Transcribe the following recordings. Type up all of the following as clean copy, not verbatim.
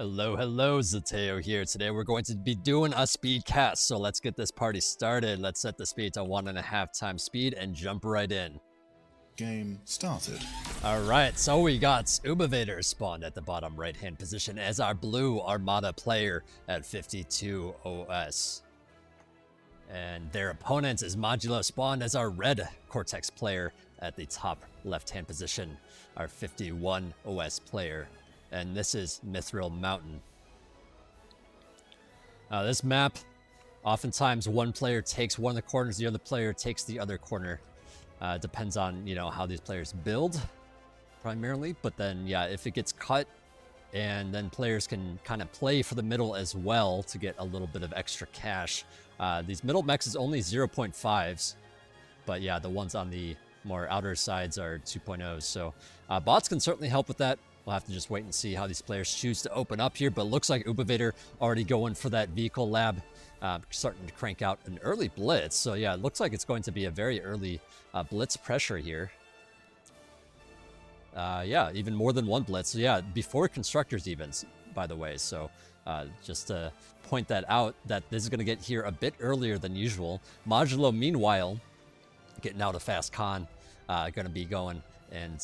Hello, Zeteo here. Today we're going to be doing a speed cast, so let's get this party started. Let's set the speed to 1.5 times speed and jump right in. Game started. Alright, so we got Ubivator spawned at the bottom right hand position as our blue Armada player at 52 OS. And their opponent is Modulo spawned as our red Cortex player at the top left hand position, our 51 OS player. And this is Mithril Mountain. This map, oftentimes one player takes one of the corners, the other player takes the other corner. Depends on, how these players build, primarily. But then, yeah, if it gets cut, and then players can kind of play for the middle as well to get a little bit of extra cash. These middle mechs is only 0.5s, but yeah, the ones on the more outer sides are 2.0s. So bots can certainly help with that. We'll have to just wait and see how these players choose to open up here, but looks like Ubivator already going for that vehicle lab, starting to crank out an early blitz. So yeah, it looks like it's going to be a very early blitz pressure here. Yeah, even more than one blitz. So yeah, before constructors even, by the way. So just to point that out, that this is going to get here a bit earlier than usual. Modulo, meanwhile, getting out a fast con, going to be going and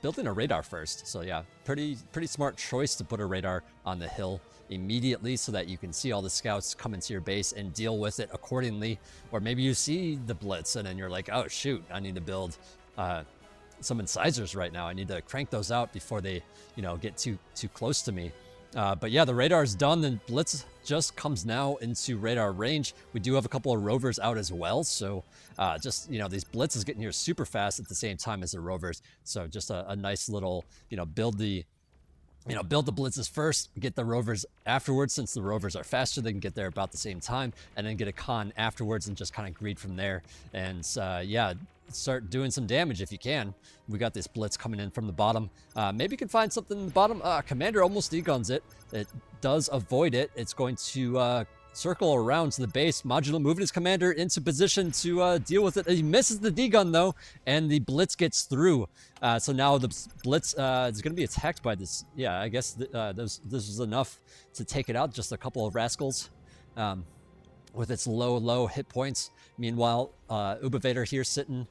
building a radar first. So yeah, pretty smart choice to put a radar on the hill immediately so that you can see all the scouts come into your base and deal with it accordingly. Or maybe you see the blitz and then you're like, oh shoot, I need to build some incisors right now. I need to crank those out before they, get too close to me. But yeah, the radar is done, and blitz just comes now into radar range. We do have a couple of rovers out as well, so just these blitzes getting here super fast at the same time as the rovers. So just a nice little build the blitzes first, get the rovers afterwards. Since the rovers are faster, they can get there about the same time, and then get a con afterwards and just kind of greed from there. And yeah, start doing some damage if you can. We got this blitz coming in from the bottom. Maybe you can find something in the bottom. Commander almost deguns it. It does avoid it. It's going to circle around to the base. Modulo moving his commander into position to deal with it. He misses the degun though, and the blitz gets through. So now the blitz is going to be attacked by this. Yeah, I guess this was enough to take it out. Just a couple of rascals with its low hit points. Meanwhile, Ubivator here sitting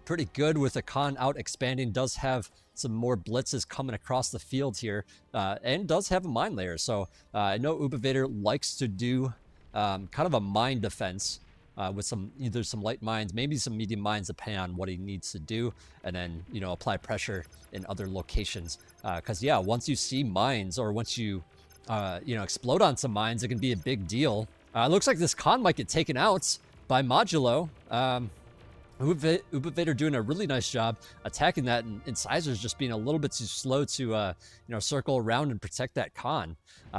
pretty good with a con out expanding. Does have some more blitzes coming across the field here, and does have a mine layer. So I know Ubivator likes to do kind of a mine defense with either some light mines, maybe some medium mines, depending on what he needs to do, and then apply pressure in other locations. Because yeah, once you see mines, or once you explode on some mines, it can be a big deal. It looks like this con might get taken out by Modulo. Ubivator doing a really nice job attacking that, and incisors just being a little bit too slow to circle around and protect that con.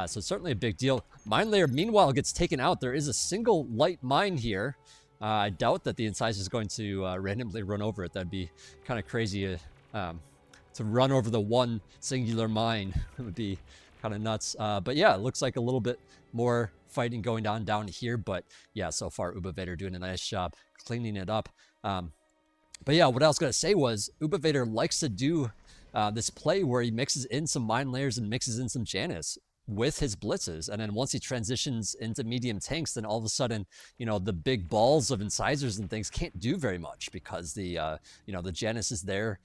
So certainly a big deal. Mine layer meanwhile gets taken out. There is a single light mine here. I doubt that the incisor is going to randomly run over it. That'd be kind of crazy to run over the one singular mine. It would be kind of nuts. But yeah, it looks like a little bit more fighting going on down here. But yeah, so far Ubivator doing a nice job cleaning it up. But yeah, what I was going to say was Ubivator likes to do this play where he mixes in some mine layers and mixes in some Janus with his blitzes. And then once he transitions into medium tanks, then all of a sudden, the big balls of incisors and things can't do very much because the Janus is there.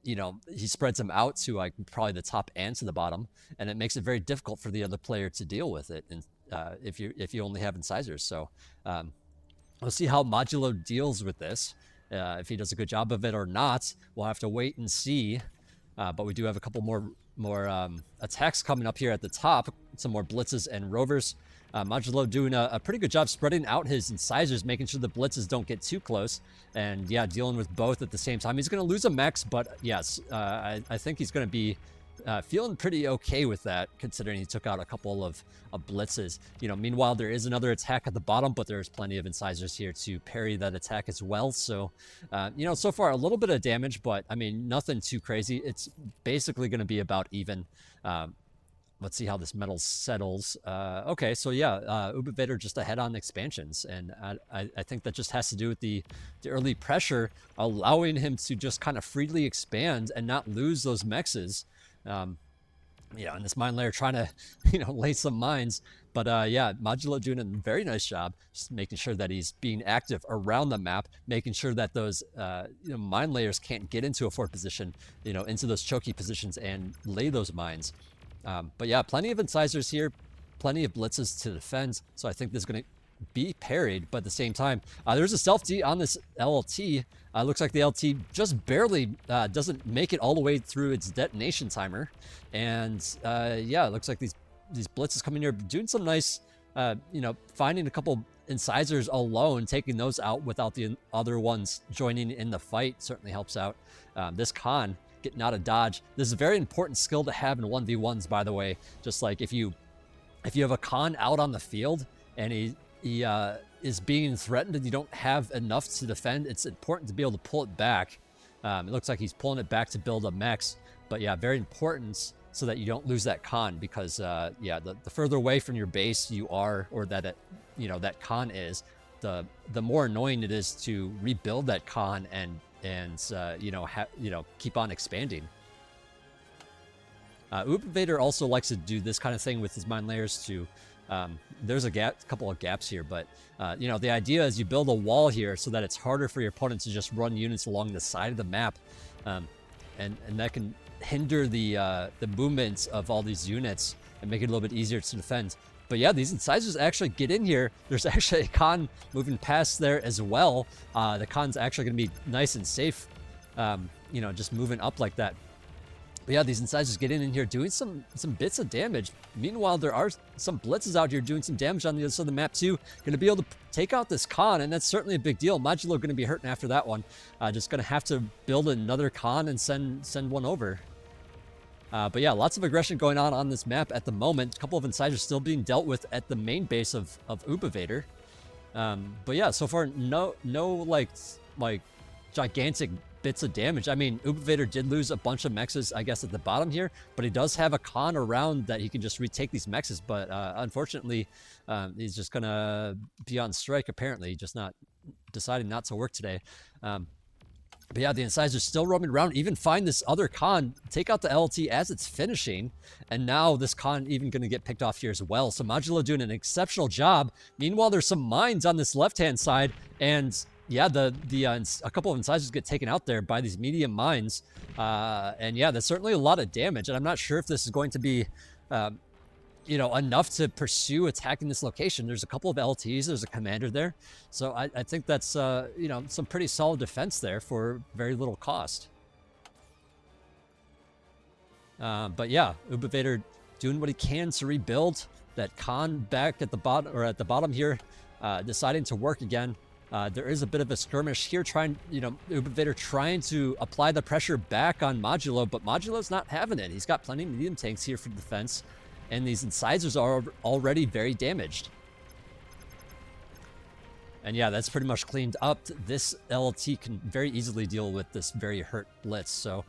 He spreads them out to like probably the top and to the bottom, and it makes it very difficult for the other player to deal with it. And if you only have incisors. So we'll see how Modulo deals with this. If he does a good job of it or not, we'll have to wait and see. But we do have a couple more attacks coming up here at the top. Some more blitzes and rovers. Modulo doing a pretty good job spreading out his incisors, making sure the blitzes don't get too close. And yeah, dealing with both at the same time. He's going to lose a mech, but yes, I think he's going to be feeling pretty okay with that, considering he took out a couple of blitzes. Meanwhile, there is another attack at the bottom, but there's plenty of incisors here to parry that attack as well. So, so far a little bit of damage, but I mean, nothing too crazy. It's basically going to be about even. Let's see how this metal settles. Okay, so yeah, Ubivator just ahead on expansions, and I think that just has to do with the early pressure, allowing him to just kind of freely expand and not lose those mexes. in this mine layer trying to, lay some mines. But yeah, Modulo doing a very nice job, just making sure that he's being active around the map, making sure that those mine layers can't get into a fort position, into those choky positions and lay those mines. But yeah, plenty of incisors here, plenty of blitzes to defend. So I think this is going to be parried, but at the same time, there's a stealth D on this LT. Looks like the LT just barely doesn't make it all the way through its detonation timer. And yeah, it looks like these blitzes coming here, doing some nice, finding a couple incisors alone, taking those out without the other ones joining in the fight certainly helps out. This Khan getting out of dodge. This is a very important skill to have in 1v1s, by the way. Just like if you have a Khan out on the field and he is being threatened and you don't have enough to defend, it's important to be able to pull it back. It looks like he's pulling it back to build a mechs, but yeah, very important so that you don't lose that Khan, because yeah, the further away from your base you are, or that that Khan is, the more annoying it is to rebuild that Khan and keep on expanding. Ubivator also likes to do this kind of thing with his mine layers too. There's a couple of gaps here, but the idea is you build a wall here so that it's harder for your opponent to just run units along the side of the map, and that can hinder the movements of all these units and make it a little bit easier to defend. But yeah, these incisors actually get in here. There's actually a Khan moving past there as well. The Khan's actually going to be nice and safe, just moving up like that. But yeah, these incisors get in here doing some bits of damage. Meanwhile, there are some blitzes out here doing some damage on the other side of the map too. Going to be able to take out this Khan, and that's certainly a big deal. Modulo going to be hurting after that one. Just going to have to build another Khan and send one over. But yeah, lots of aggression going on this map at the moment. A couple of incisors still being dealt with at the main base of Ubivator. But yeah, so far no like gigantic bits of damage. I mean, Ubivator did lose a bunch of mexes, I guess, at the bottom here, but he does have a Khan around that he can just retake these mexes. But unfortunately, he's just gonna be on strike apparently, just deciding not to work today. But yeah, the incisors still roaming around, even find this other Khan, take out the LT as it's finishing, and now this Khan even going to get picked off here as well. So Modulo doing an exceptional job. Meanwhile, there's some mines on this left-hand side, and yeah, a couple of incisors get taken out there by these medium mines, and yeah, that's certainly a lot of damage. And I'm not sure if this is going to be, enough to pursue attacking this location. There's a couple of LTs, there's a commander there, so I think that's some pretty solid defense there for very little cost. But yeah, Ubivator doing what he can to rebuild that Khan back at the bottom here, deciding to work again. There is a bit of a skirmish here, Ubivator trying to apply the pressure back on Modulo, but Modulo's not having it. He's got plenty of medium tanks here for defense, and these incisors are already very damaged. And yeah, that's pretty much cleaned up. This LT can very easily deal with this very hurt blitz, so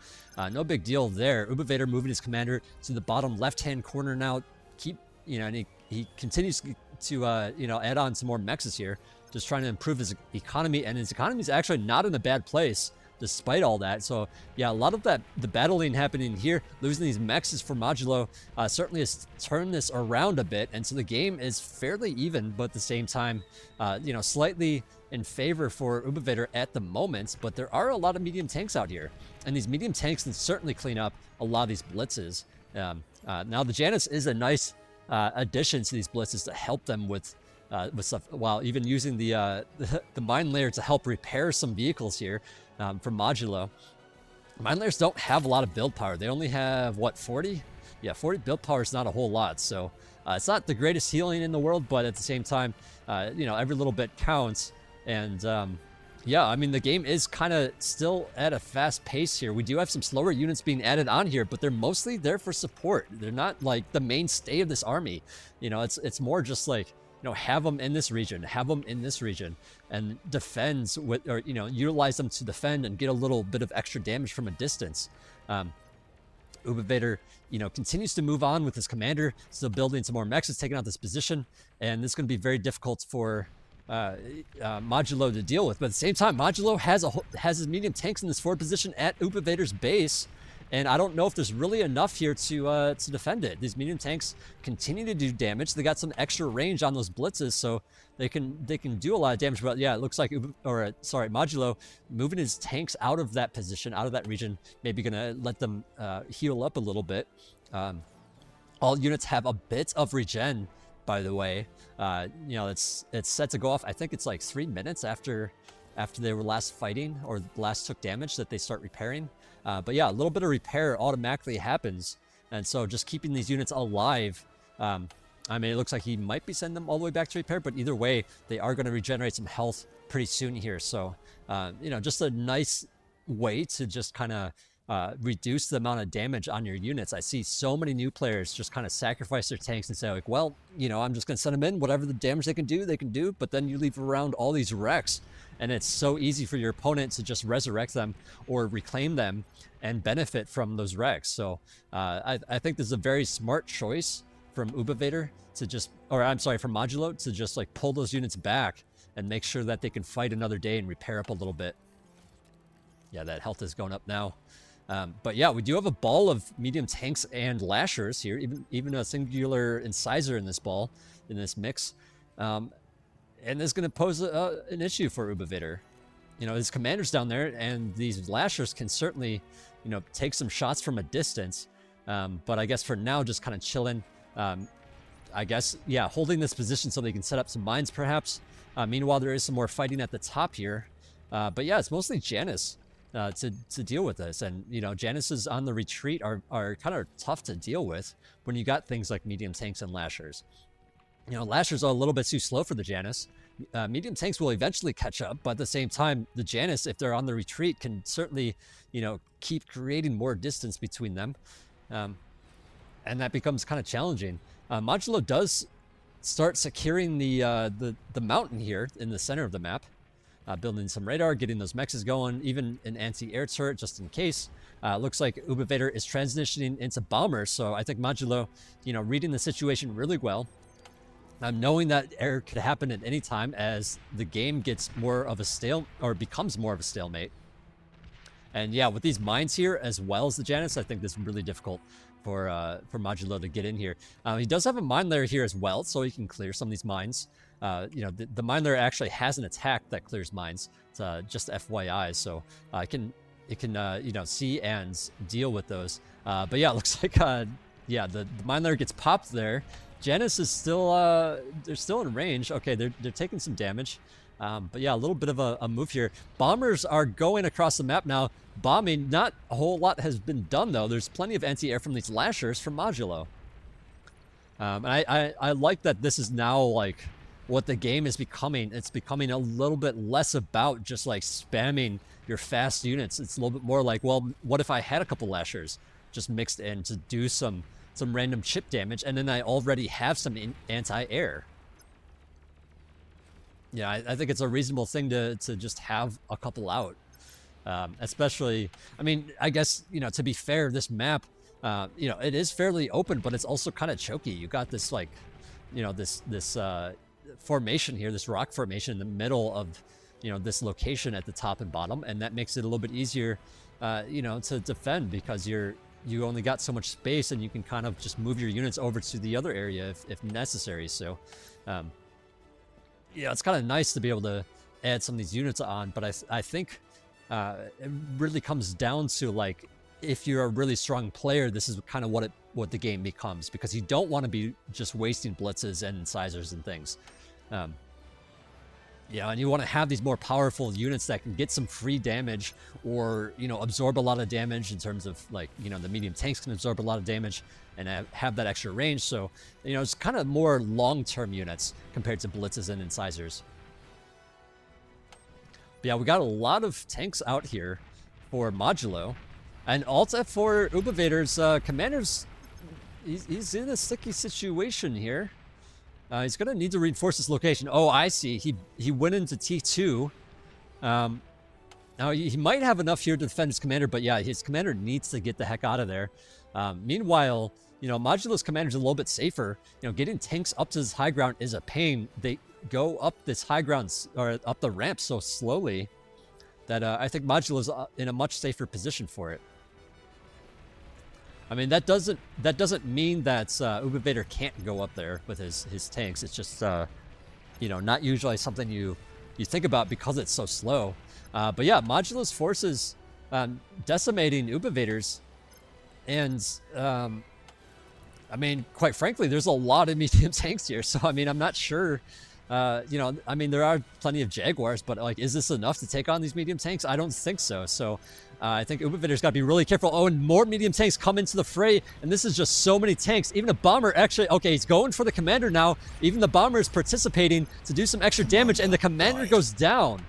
no big deal there. Ubivator moving his commander to the bottom left-hand corner now. And he continues to add on some more mexes here, just trying to improve his economy, and his economy is actually not in a bad place despite all that. So yeah, a lot of the battling happening here, losing these mexes for Modulo certainly has turned this around a bit, and so the game is fairly even, but at the same time slightly in favor for Ubivator at the moment. But there are a lot of medium tanks out here, and these medium tanks can certainly clean up a lot of these blitzes. Now the Janus is a nice addition to these blitzes to help them with stuff, while even using the mine layer to help repair some vehicles here from Modulo. Mine layers don't have a lot of build power. They only have, what, 40? Yeah, 40 build power is not a whole lot. So it's not the greatest healing in the world, but at the same time, every little bit counts. And yeah, I mean, the game is kind of still at a fast pace here. We do have some slower units being added on here, but they're mostly there for support. They're not like the mainstay of this army. It's more just like, have them in this region, and defend with, or utilize them to defend and get a little bit of extra damage from a distance. Ubivator, continues to move on with his commander, still building some more mechs, taking out this position, and this is going to be very difficult for Modulo to deal with. But at the same time, Modulo has his medium tanks in this forward position at Ubivator's base, And I don't know if there's really enough here to defend it. These medium tanks continue to do damage. They got some extra range on those blitzes, so they can do a lot of damage. But yeah, it looks like Modulo moving his tanks out of that position, out of that region, maybe gonna let them heal up a little bit. All units have a bit of regen, by the way. You know, it's set to go off. I think it's like 3 minutes after they were last fighting or last took damage that they start repairing. But yeah, a little bit of repair automatically happens. And so just keeping these units alive, I mean, it looks like he might be sending them all the way back to repair, but either way, they are going to regenerate some health pretty soon here. So, you know, just a nice way to just kind of reduce the amount of damage on your units. I see so many new players just kind of sacrifice their tanks and say like, well, you know, I'm just going to send them in, whatever the damage they can do, but then you leave around all these wrecks, and it's so easy for your opponent to just resurrect them or reclaim them and benefit from those wrecks. So I think this is a very smart choice from Ubivator to just, or I'm sorry, from Modulo to just like pull those units back and make sure that they can fight another day and repair up a little bit. Yeah, that health is going up now. But yeah, we do have a ball of medium tanks and lashers here, even a singular incisor in this mix. And this is going to pose an issue for Ubivator. You know, his commander's down there, and these lashers can certainly, you know, take some shots from a distance. But I guess for now, just kind of chilling. I guess, yeah, holding this position so they can set up some mines, perhaps. Meanwhile, there is some more fighting at the top here. But yeah, it's mostly Janus to deal with this. And, you know, Januses on the retreat are kind of tough to deal with when you got things like medium tanks and lashers. You know, lashers are a little bit too slow for the Janus. Medium tanks will eventually catch up, but at the same time, the Janus, if they're on the retreat, can certainly, you know, keep creating more distance between them. And that becomes kind of challenging. Modulo does start securing the mountain here in the center of the map. Building some radar, getting those mexes going, even an anti-air turret just in case. Looks like Ubivator is transitioning into bombers, so I think Modulo, you know, reading the situation really well. Knowing that air could happen at any time as the game gets more of a becomes more of a stalemate. And yeah, with these mines here as well as the Janus, I think this is really difficult for Modulo to get in here. He does have a mine layer here as well, so he can clear some of these mines. You know, the mine layer actually has an attack that clears mines. It's just FYI, so it can you know, see and deal with those. But yeah, it looks like yeah, the mine layer gets popped there. Janus is still they're still in range. Okay, they're taking some damage. But yeah, a little bit of a move here. Bombers are going across the map now. Bombing, not a whole lot has been done though. There's plenty of anti-air from these lashers from Modulo. And I like that this is now like what the game is becoming. It's becoming a little bit less about just like spamming your fast units. It's a little bit more like, well, what if I had a couple lashers just mixed in to do some random chip damage, and then I already have some anti-air. Yeah, I think it's a reasonable thing to just have a couple out. Especially, I mean, I guess, you know, to be fair, this map, you know, it is fairly open, but it's also kind of choky. You got this like, you know, this formation here, this rock formation in the middle of, you know, this location at the top and bottom, and that makes it a little bit easier, you know, to defend because you only got so much space, and you can kind of just move your units over to the other area if necessary. So, yeah, it's kind of nice to be able to add some of these units on, but I think it really comes down to like, if you're a really strong player, this is kind of what the game becomes, because you don't want to be just wasting blitzes and incisors and things. Yeah, and you want to have these more powerful units that can get some free damage, or, you know, absorb a lot of damage in terms of like, you know, the medium tanks can absorb a lot of damage and have that extra range. So, you know, it's kind of more long-term units compared to blitzes and incisors. But yeah, we got a lot of tanks out here for Modulo, and Alta for Ubivator's commander's, he's in a sticky situation here. He's going to need to reinforce this location. Oh, I see. He went into T2. Now, he might have enough here to defend his commander, but yeah, his commander needs to get the heck out of there. Meanwhile, you know, Modulo's commander's a little bit safer. You know, getting tanks up to this high ground is a pain. They go up this high ground, or up the ramp so slowly that I think Modulo's in a much safer position for it. I mean, that doesn't mean that Ubivator can't go up there with his tanks. It's just you know, not usually something you think about because it's so slow. But yeah, Modulo's forces decimating Ubivators, and I mean, quite frankly, there's a lot of medium tanks here. So I mean, I'm not sure. You know, I mean, there are plenty of Jaguars, but like, is this enough to take on these medium tanks? I don't think so. So I think Ubivator's got to be really careful. Oh, and more medium tanks come into the fray, and this is just so many tanks. Even a bomber actually, okay, he's going for the commander now. Even the bomber is participating to do some extra damage, and the commander goes down.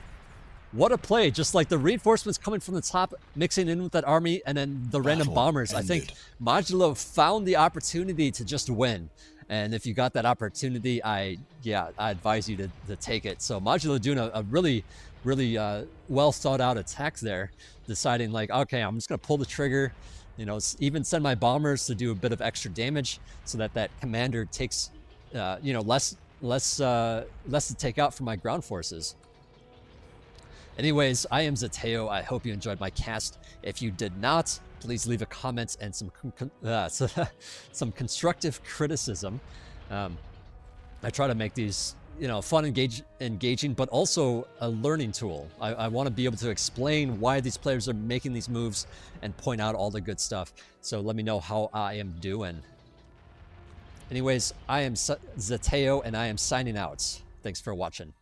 What a play. Just like the reinforcements coming from the top, mixing in with that army, and then the random bombers. I think Modulo found the opportunity to just win. And if you got that opportunity, I advise you to take it. So Modulo doing a really well thought out attack there, deciding like, okay, I'm just gonna pull the trigger, you know, even send my bombers to do a bit of extra damage so that commander takes, you know, less to take out from my ground forces. Anyways, I am Zeteo. I hope you enjoyed my cast. If you did not, please leave a comment and some constructive criticism. I try to make these, you know, fun, engaging, but also a learning tool. I want to be able to explain why these players are making these moves and point out all the good stuff. So let me know how I am doing. Anyways, I am Zeteo, and I am signing out. Thanks for watching.